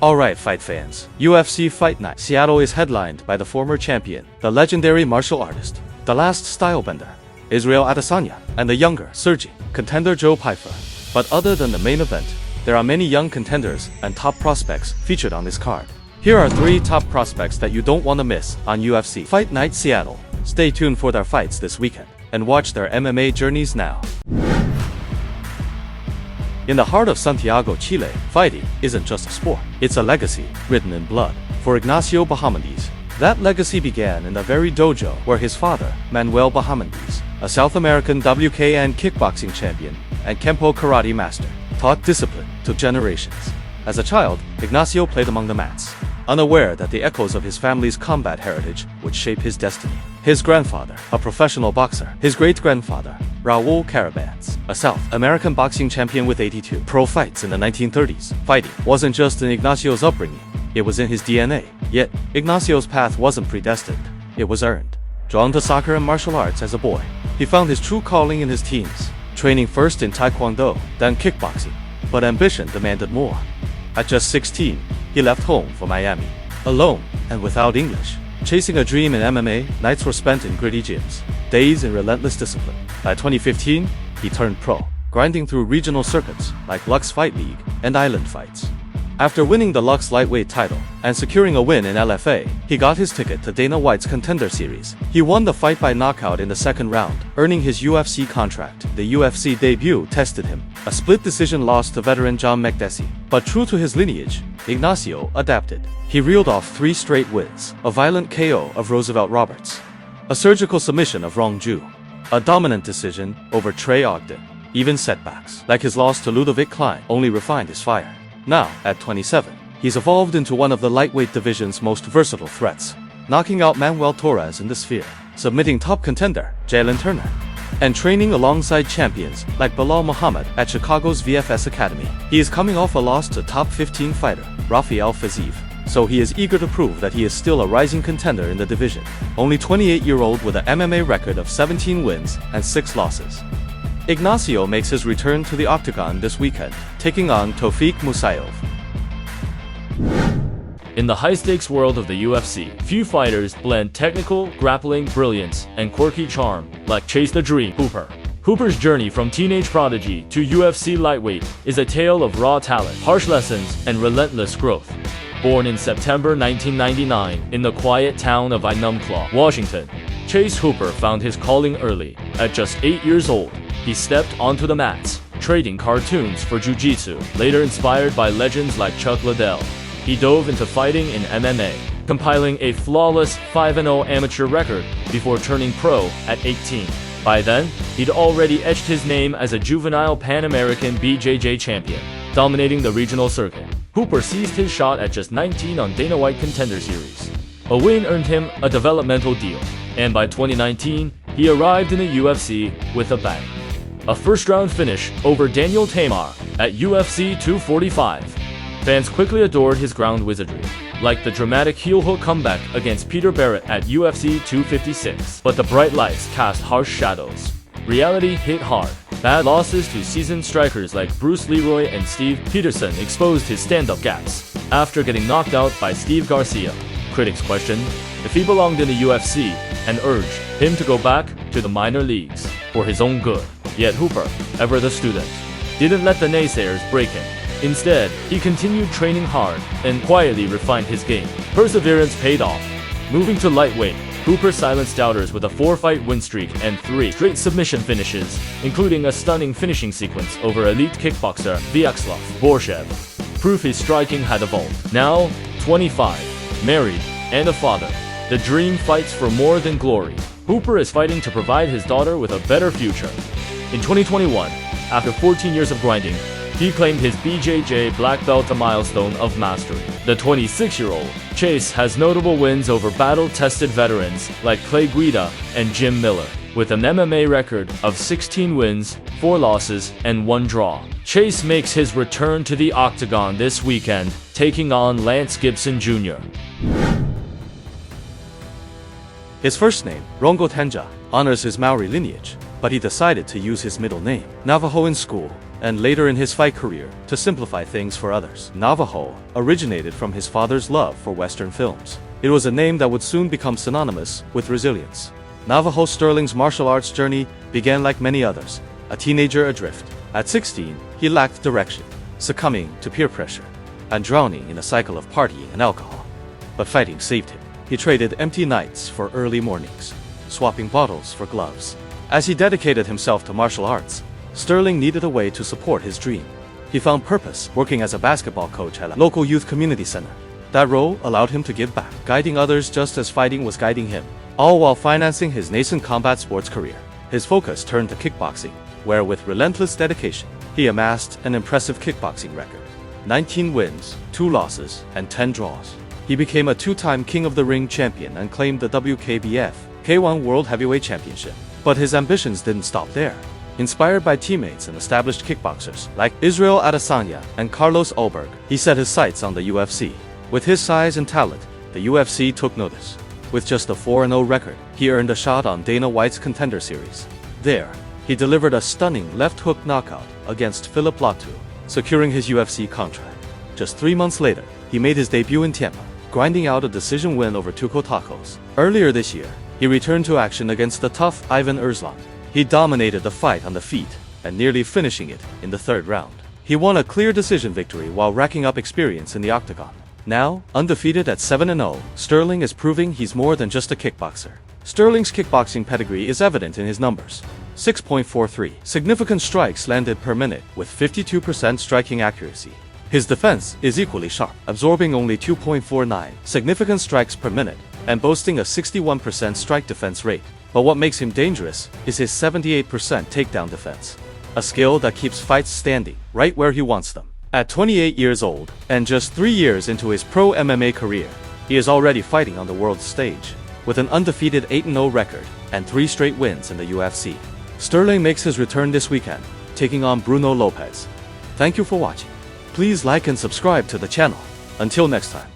Alright, fight fans. UFC Fight Night Seattle is headlined by the former champion, the legendary martial artist, the Last Stylebender Israel Adesanya, and the younger, surging, contender Joe Pyfer. But other than the main event, there are many young contenders and top prospects featured on this card. Here are 3 top prospects that you don't want to miss on UFC Fight Night Seattle. Stay tuned for their fights this weekend, and watch their MMA journeys now. In the heart of Santiago, Chile, fighting isn't just a sport, it's a legacy written in blood. For Ignacio Bahamondes, that legacy began in the very dojo where his father, Manuel Bahamondes, a South American WKN kickboxing champion and Kempo karate master, taught discipline to generations. As a child, Ignacio played among the mats, unaware that the echoes of his family's combat heritage would shape his destiny. His grandfather, a professional boxer, his great-grandfather, Raul Carabans, a South American boxing champion with 82 pro fights in the 1930s. Fighting wasn't just in Ignacio's upbringing, it was in his DNA. Yet, Ignacio's path wasn't predestined, it was earned. Drawn to soccer and martial arts as a boy, he found his true calling in his teens, training first in Taekwondo, then kickboxing. But ambition demanded more. At just 16, he left home for Miami, alone and without English. Chasing a dream in MMA, nights were spent in gritty gyms, days in relentless discipline. By 2015, he turned pro, grinding through regional circuits like Lux Fight League and Island Fights. After winning the Lux lightweight title and securing a win in LFA, he got his ticket to Dana White's Contender Series. He won the fight by knockout in the second round, earning his UFC contract. The UFC debut tested him, a split decision loss to veteran John Makdessi. But true to his lineage, Ignacio adapted. He reeled off 3 straight wins, a violent KO of Roosevelt Roberts, a surgical submission of Rong Ju, a dominant decision over Trey Ogden. Even setbacks, like his loss to Ludovic Klein, only refined his fire. Now, at 27, he's evolved into one of the lightweight division's most versatile threats, knocking out Manuel Torres in the sphere, submitting top contender Jalen Turner, and training alongside champions like Bilal Muhammad at Chicago's VFS Academy. He is coming off a loss to top 15 fighter Rafael Fiziev, so he is eager to prove that he is still a rising contender in the division. Only 28-year-old with an MMA record of 17 wins and 6 losses. Ignacio makes his return to the octagon this weekend, taking on Tofik Musayev. In the high-stakes world of the UFC, few fighters blend technical, grappling brilliance and quirky charm like Chase the Dream Hooper. Hooper's journey from teenage prodigy to UFC lightweight is a tale of raw talent, harsh lessons, and relentless growth. Born in September 1999 in the quiet town of Enumclaw, Washington, Chase Hooper found his calling early. At just 8 years old, he stepped onto the mats, trading cartoons for jiu-jitsu. Later inspired by legends like Chuck Liddell, he dove into fighting in MMA, compiling a flawless 5-0 amateur record before turning pro at 18. By then, he'd already etched his name as a juvenile Pan-American BJJ champion, dominating the regional circuit. Hooper seized his shot at just 19 on Dana White Contender Series. A win earned him a developmental deal, and by 2019, he arrived in the UFC with a bang. A first-round finish over Daniel Tamar at UFC 245. Fans quickly adored his ground wizardry, like the dramatic heel hook comeback against Peter Barrett at UFC 256. But the bright lights cast harsh shadows. Reality hit hard. Bad losses to seasoned strikers like Bruce Leroy and Steve Peterson exposed his stand-up gaps. After getting knocked out by Steve Garcia, critics questioned if he belonged in the UFC and urged him to go back to the minor leagues for his own good. Yet Hooper, ever the student, didn't let the naysayers break him. Instead, he continued training hard and quietly refined his game. Perseverance paid off. Moving to lightweight, Hooper silenced doubters with a 4-fight win streak and 3 straight submission finishes, including a stunning finishing sequence over elite kickboxer Vyacheslav Borshev. Proof his striking had evolved. Now, 25, married, and a father, the dream fights for more than glory. Hooper is fighting to provide his daughter with a better future. In 2021, after 14 years of grinding, he claimed his BJJ black belt, a milestone of mastery. The 26-year-old Chase has notable wins over battle-tested veterans like Clay Guida and Jim Miller, with an MMA record of 16 wins, 4 losses, and 1 draw. Chase makes his return to the octagon this weekend, taking on Lance Gibson Jr. His first name, Rongo Tenja, honors his Maori lineage, but he decided to use his middle name. Navajo in school, and later in his fight career, to simplify things for others. Navajo originated from his father's love for Western films. It was a name that would soon become synonymous with resilience. Navajo Sterling's martial arts journey began like many others, a teenager adrift. At 16, he lacked direction, succumbing to peer pressure, and drowning in a cycle of partying and alcohol. But fighting saved him. He traded empty nights for early mornings, swapping bottles for gloves. As he dedicated himself to martial arts, Sterling needed a way to support his dream. He found purpose working as a basketball coach at a local youth community center. That role allowed him to give back, guiding others just as fighting was guiding him, all while financing his nascent combat sports career. His focus turned to kickboxing, where with relentless dedication, he amassed an impressive kickboxing record. 19 wins, 2 losses, and 10 draws. He became a 2-time King of the Ring champion and claimed the WKBF K1 World Heavyweight Championship. But his ambitions didn't stop there. Inspired by teammates and established kickboxers like Israel Adesanya and Carlos Ulberg, he set his sights on the UFC. With his size and talent, the UFC took notice. With just a 4-0 record, he earned a shot on Dana White's Contender Series. There, he delivered a stunning left hook knockout against Philip Latu, securing his UFC contract. Just 3 months later, he made his debut in Tampa, grinding out a decision win over Tuco Tacos. Earlier this year, he returned to action against the tough Ivan Erslan. He dominated the fight on the feet and nearly finishing it in the 3rd round. He won a clear decision victory while racking up experience in the octagon. Now, undefeated at 7-0, Sterling is proving he's more than just a kickboxer. Sterling's kickboxing pedigree is evident in his numbers. 6.43 significant strikes landed per minute with 52% striking accuracy. His defense is equally sharp, absorbing only 2.49 significant strikes per minute and boasting a 61% strike defense rate. But what makes him dangerous is his 78% takedown defense, a skill that keeps fights standing right where he wants them. At 28 years old, and just 3 years into his pro MMA career, he is already fighting on the world stage, with an undefeated 8-0 record and 3 straight wins in the UFC. Sterling makes his return this weekend, taking on Bruno Lopez. Thank you for watching. Please like and subscribe to the channel. Until next time.